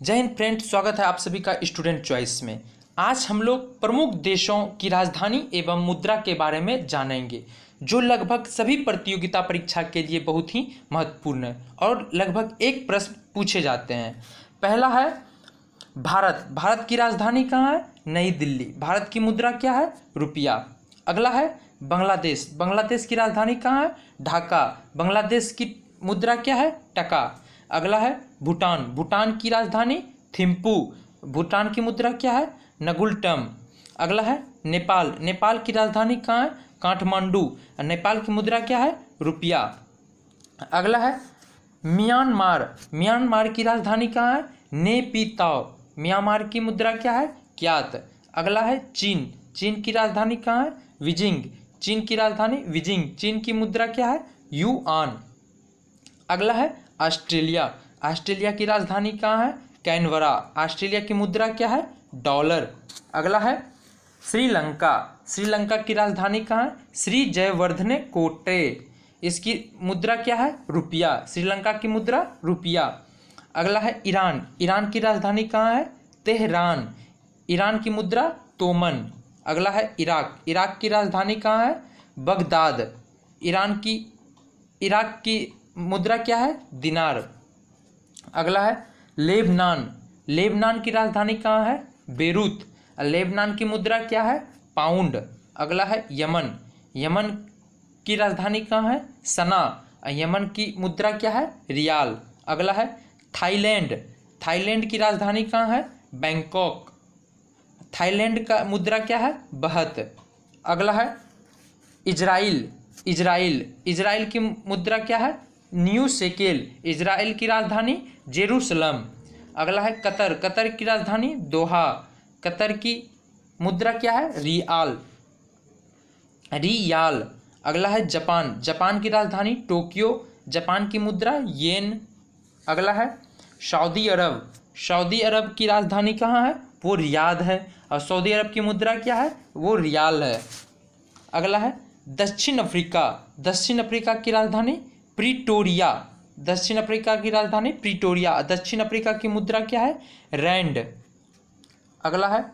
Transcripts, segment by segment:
जय हिंद फ्रेंड, स्वागत है आप सभी का स्टूडेंट चॉइस में। आज हम लोग प्रमुख देशों की राजधानी एवं मुद्रा के बारे में जानेंगे, जो लगभग सभी प्रतियोगिता परीक्षा के लिए बहुत ही महत्वपूर्ण है और लगभग एक प्रश्न पूछे जाते हैं। पहला है भारत। भारत की राजधानी कहाँ है? नई दिल्ली। भारत की मुद्रा क्या है? रुपया। अगला है बांग्लादेश। बांग्लादेश की राजधानी कहाँ है? ढाका। बांग्लादेश की मुद्रा क्या है? टका। अगला है भूटान। भूटान की राजधानी थिम्पू। भूटान की मुद्रा क्या है? नगुलटम। अगला है नेपाल। नेपाल की राजधानी कहाँ है? काठमांडू। नेपाल की मुद्रा क्या है? रुपया। अगला है म्यांमार। म्यांमार की राजधानी कहाँ है? नेपिताव। म्यांमार की मुद्रा क्या है? क्यात। अगला है चीन। चीन की राजधानी कहाँ है? बीजिंग। चीन की राजधानी बीजिंग। चीन की मुद्रा क्या है? युआन। अगला है ऑस्ट्रेलिया। ऑस्ट्रेलिया की राजधानी कहाँ है? कैनबरा। ऑस्ट्रेलिया की मुद्रा क्या है? डॉलर। अगला है श्रीलंका। श्रीलंका की राजधानी कहाँ है? श्री जयवर्धने कोटे। इसकी मुद्रा क्या है? रुपया। श्रीलंका की मुद्रा रुपया। अगला है ईरान। ईरान की राजधानी कहाँ है? तेहरान। ईरान की मुद्रा तोमन। अगला है इराक। इराक की राजधानी कहाँ है? बगदाद। इराक की मुद्रा क्या है? दिनार। अगला है लेबनान। लेबनान की राजधानी कहाँ है? बेरूत। लेबनान की मुद्रा क्या है? पाउंड। अगला है यमन। यमन की राजधानी कहाँ है? सना। यमन की मुद्रा क्या है? रियाल। अगला है थाईलैंड। थाईलैंड की राजधानी कहाँ है? बैंकॉक। थाईलैंड का मुद्रा क्या है? बहत। अगला है इजराइल। इजराइल की मुद्रा क्या है? New shekel. इजराइल की राजधानी जेरूसलम। अगला है कतर। कतर की राजधानी दोहा। कतर की मुद्रा क्या है? रियाल। अगला है जापान। जापान की राजधानी टोक्यो। जापान की मुद्रा येन। अगला है सऊदी अरब। सऊदी अरब की राजधानी कहाँ है? वो रियाद है। और सऊदी अरब की मुद्रा क्या है? वो रियाल है। अगला है दक्षिण अफ्रीका। दक्षिण अफ्रीका की राजधानी प्रिटोरिया। दक्षिण अफ्रीका की राजधानी प्रिटोरिया। दक्षिण अफ्रीका की मुद्रा क्या है? रैंड। अगला है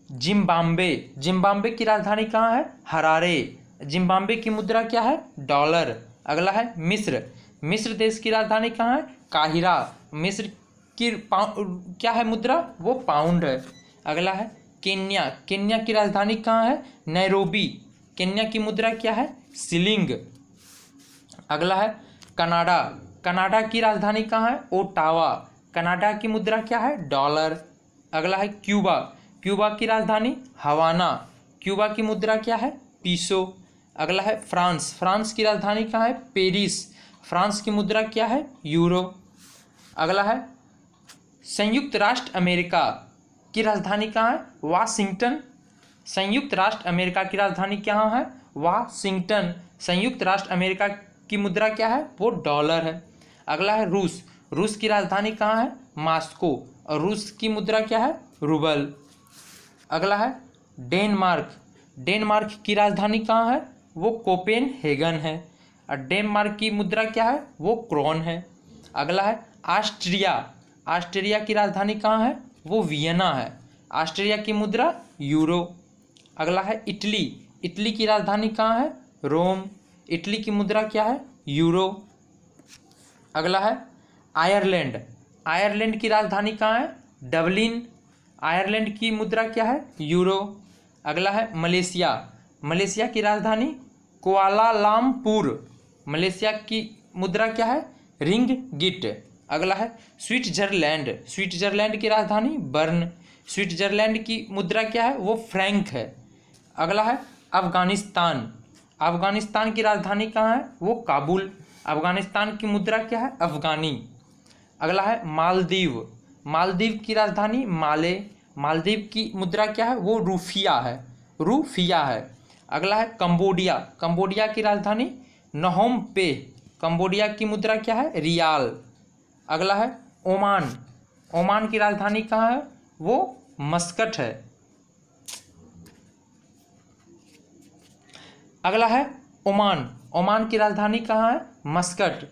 जिम्बाब्वे। जिम्बाब्वे की राजधानी कहाँ है? हरारे। जिम्बाब्वे की मुद्रा क्या है? डॉलर। अगला है मिस्र। मिस्र देश की राजधानी कहाँ है? काहिरा। मिस्र की क्या है मुद्रा? वो पाउंड है। अगला है केन्या। केन्या की राजधानी कहाँ है? नैरोबी। केन्या की मुद्रा क्या है? शिलिंग। अगला है कनाडा। कनाडा की राजधानी कहाँ है? ओटावा। कनाडा की मुद्रा क्या है? डॉलर। अगला है क्यूबा। क्यूबा की राजधानी हवाना। क्यूबा की मुद्रा क्या है? पीसो। अगला है फ्रांस। फ्रांस की राजधानी कहाँ है? पेरिस। फ्रांस की मुद्रा क्या है? यूरो। अगला है संयुक्त राष्ट्र अमेरिका की राजधानी कहाँ है? वाशिंगटन। संयुक्त राष्ट्र अमेरिका की राजधानी कहाँ है? वाशिंगटन। संयुक्त राष्ट्र अमेरिका की मुद्रा क्या है? वो डॉलर है। अगला है रूस। रूस की राजधानी कहाँ है? मॉस्को। और रूस की मुद्रा क्या है? रूबल। अगला है डेनमार्क। डेनमार्क की राजधानी कहाँ है? वो कोपेनहेगन है। और डेनमार्क की मुद्रा क्या है? वो क्रोन है। अगला है ऑस्ट्रिया। ऑस्ट्रिया की राजधानी कहाँ है? वो वियना है। ऑस्ट्रिया की मुद्रा यूरो। अगला है इटली। इटली की राजधानी कहाँ है? रोम। इटली की मुद्रा क्या है? यूरो। अगला है आयरलैंड। आयरलैंड की राजधानी कहाँ है? डबलिन। आयरलैंड की मुद्रा क्या है? यूरो। अगला है मलेशिया। मलेशिया की राजधानी कुआलालंपुर। मलेशिया की मुद्रा क्या है? रिंगगिट। अगला है स्विट्जरलैंड। स्विट्जरलैंड की राजधानी बर्न। स्विट्जरलैंड की मुद्रा क्या है? वो फ्रैंक है। अगला है अफगानिस्तान। अफगानिस्तान की राजधानी कहाँ है? वो काबुल। अफगानिस्तान की मुद्रा क्या है? अफगानी। अगला है मालदीव। मालदीव की राजधानी माले। मालदीव की मुद्रा क्या है? वो रूफिया है। अगला है कंबोडिया। कंबोडिया की राजधानी नहोम पे। कंबोडिया की मुद्रा क्या है? रियाल। अगला है ओमान। ओमान की राजधानी कहाँ है? वो मस्कट है। अगला है ओमान। ओमान की राजधानी कहाँ है? मस्कट।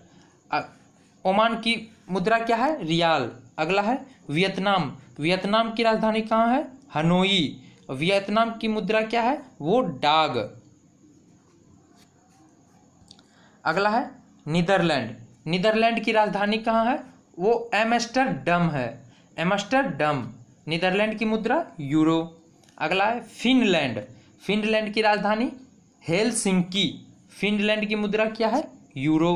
ओमान की मुद्रा क्या है? रियाल। अगला है वियतनाम। वियतनाम की राजधानी कहाँ है? हनोई। वियतनाम की मुद्रा क्या है? वो डाग। अगला है नीदरलैंड। नीदरलैंड की राजधानी कहाँ है? वो एम्स्टर्डम है। एम्स्टर्डम। नीदरलैंड की मुद्रा यूरो। अगला है फिनलैंड। फिनलैंड की राजधानी हेलसिंकी। फिनलैंड की मुद्रा क्या है? यूरो।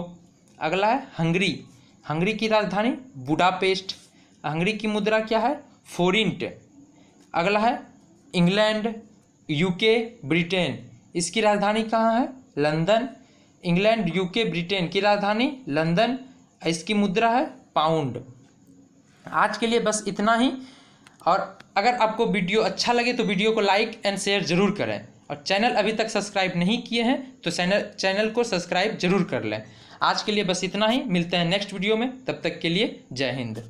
अगला है हंगरी। हंगरी की राजधानी बुडापेस्ट। हंगरी की मुद्रा क्या है? फोरिंट। अगला है इंग्लैंड, यूके, ब्रिटेन। इसकी राजधानी कहाँ है? लंदन। इंग्लैंड, यूके, ब्रिटेन की राजधानी लंदन। इसकी मुद्रा है पाउंड। आज के लिए बस इतना ही। और अगर आपको वीडियो अच्छा लगे तो वीडियो को लाइक एंड शेयर जरूर करें, और चैनल अभी तक सब्सक्राइब नहीं किए हैं तो चैनल को सब्सक्राइब जरूर कर लें। आज के लिए बस इतना ही। मिलते हैं नेक्स्ट वीडियो में, तब तक के लिए जय हिंद।